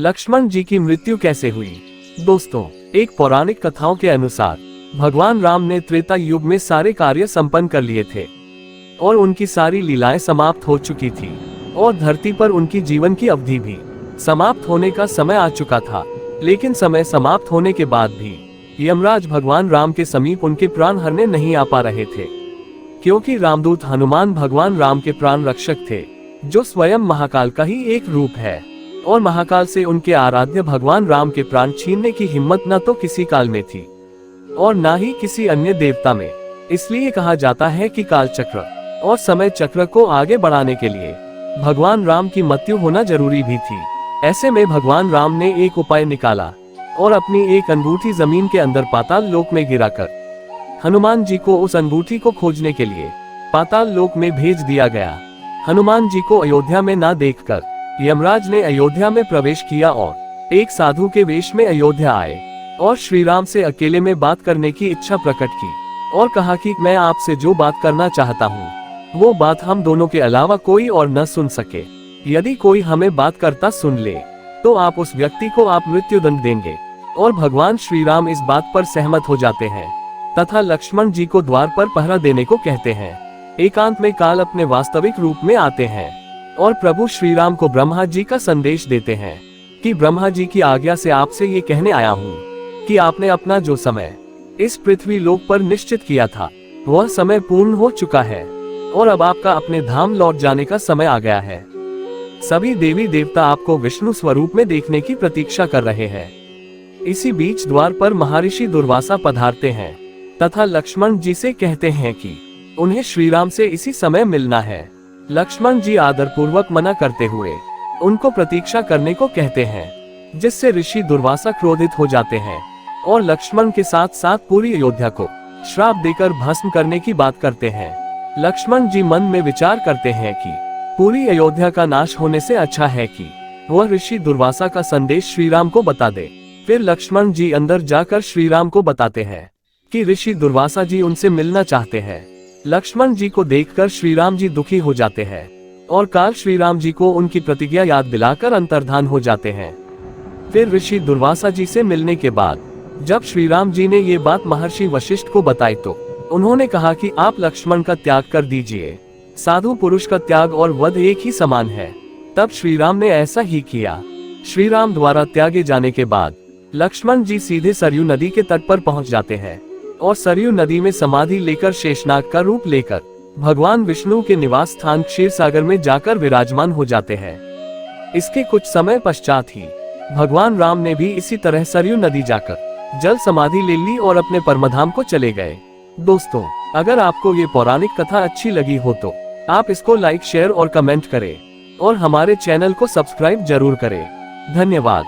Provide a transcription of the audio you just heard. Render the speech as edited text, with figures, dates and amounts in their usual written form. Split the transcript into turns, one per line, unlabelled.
लक्ष्मण जी की मृत्यु कैसे हुई? दोस्तों, एक पौराणिक कथाओं के अनुसार भगवान राम ने त्रेता युग में सारे कार्य संपन्न कर लिए थे और उनकी सारी लीलाएं समाप्त हो चुकी थी और धरती पर उनकी जीवन की अवधि भी समाप्त होने का समय आ चुका था। लेकिन समय समाप्त होने के बाद भी यमराज भगवान राम के समीप उनके प्राण हरने नहीं आ पा रहे थे, क्योंकि रामदूत हनुमान भगवान राम के प्राण रक्षक थे, जो स्वयं महाकाल का ही एक रूप है और महाकाल से उनके आराध्य भगवान राम के प्राण छीनने की हिम्मत न तो किसी काल में थी और न ही किसी अन्य देवता में। इसलिए कहा जाता है कि काल चक्र और समय चक्र को आगे बढ़ाने के लिए भगवान राम की मृत्यु होना जरूरी भी थी। ऐसे में भगवान राम ने एक उपाय निकाला और अपनी एक अंगूठी जमीन के अंदर पाताल लोक में गिराकर हनुमान जी को उस अंगूठी को खोजने के लिए पाताल लोक में भेज दिया गया। हनुमान जी को अयोध्या में ना देखकर यमराज ने अयोध्या में प्रवेश किया और एक साधु के वेश में अयोध्या आए और श्री राम से अकेले में बात करने की इच्छा प्रकट की और कहा कि मैं आपसे जो बात करना चाहता हूँ वो बात हम दोनों के अलावा कोई और न सुन सके। यदि कोई हमें बात करता सुन ले तो आप उस व्यक्ति को आप मृत्यु दंड देंगे। और भगवान श्री राम इस बात पर सहमत हो जाते हैं तथा लक्ष्मण जी को द्वार पर पहरा देने को कहते हैं। एकांत में काल अपने वास्तविक रूप में आते हैं और प्रभु श्री राम को ब्रह्मा जी का संदेश देते हैं कि ब्रह्मा जी की आज्ञा से आपसे ये कहने आया हूँ कि आपने अपना जो समय इस पृथ्वी लोक पर निश्चित किया था वह समय पूर्ण हो चुका है और अब आपका अपने धाम लौट जाने का समय आ गया है। सभी देवी देवता आपको विष्णु स्वरूप में देखने की प्रतीक्षा कर रहे हैं। इसी बीच द्वार पर महर्षि दुर्वासा पधारते हैं तथा लक्ष्मण जी से कहते हैं कि उन्हें श्री राम से इसी समय मिलना है। लक्ष्मण जी आदरपूर्वक मना करते हुए उनको प्रतीक्षा करने को कहते हैं, जिससे ऋषि दुर्वासा क्रोधित हो जाते हैं और लक्ष्मण के साथ साथ पूरी अयोध्या को श्राप देकर भस्म करने की बात करते हैं। लक्ष्मण जी मन में विचार करते हैं कि पूरी अयोध्या का नाश होने से अच्छा है कि वह ऋषि दुर्वासा का संदेश श्री राम को बता दे। फिर लक्ष्मण जी अंदर जाकर श्री राम को बताते हैं कि ऋषि दुर्वासा जी उनसे मिलना चाहते हैं। लक्ष्मण जी को देखकर श्री राम जी दुखी हो जाते हैं और काल श्री राम जी को उनकी प्रतिज्ञा याद दिलाकर अंतर्धान हो जाते हैं। फिर ऋषि दुर्वासा जी से मिलने के बाद जब श्री राम जी ने ये बात महर्षि वशिष्ठ को बताई तो उन्होंने कहा कि आप लक्ष्मण का त्याग कर दीजिए। साधु पुरुष का त्याग और वध एक ही समान है। तब श्री राम ने ऐसा ही किया। श्री राम द्वारा त्यागे जाने के बाद लक्ष्मण जी सीधे सरयू नदी के तट पर पहुंच जाते हैं और सरयू नदी में समाधि लेकर शेषनाग का रूप लेकर भगवान विष्णु के निवास स्थान क्षीर सागर में जाकर विराजमान हो जाते हैं। इसके कुछ समय पश्चात ही भगवान राम ने भी इसी तरह सरयू नदी जाकर जल समाधि ले ली और अपने परमधाम को चले गए। दोस्तों, अगर आपको ये पौराणिक कथा अच्छी लगी हो तो आप इसको लाइक, शेयर और कमेंट करें और हमारे चैनल को सब्सक्राइब जरूर करें। धन्यवाद।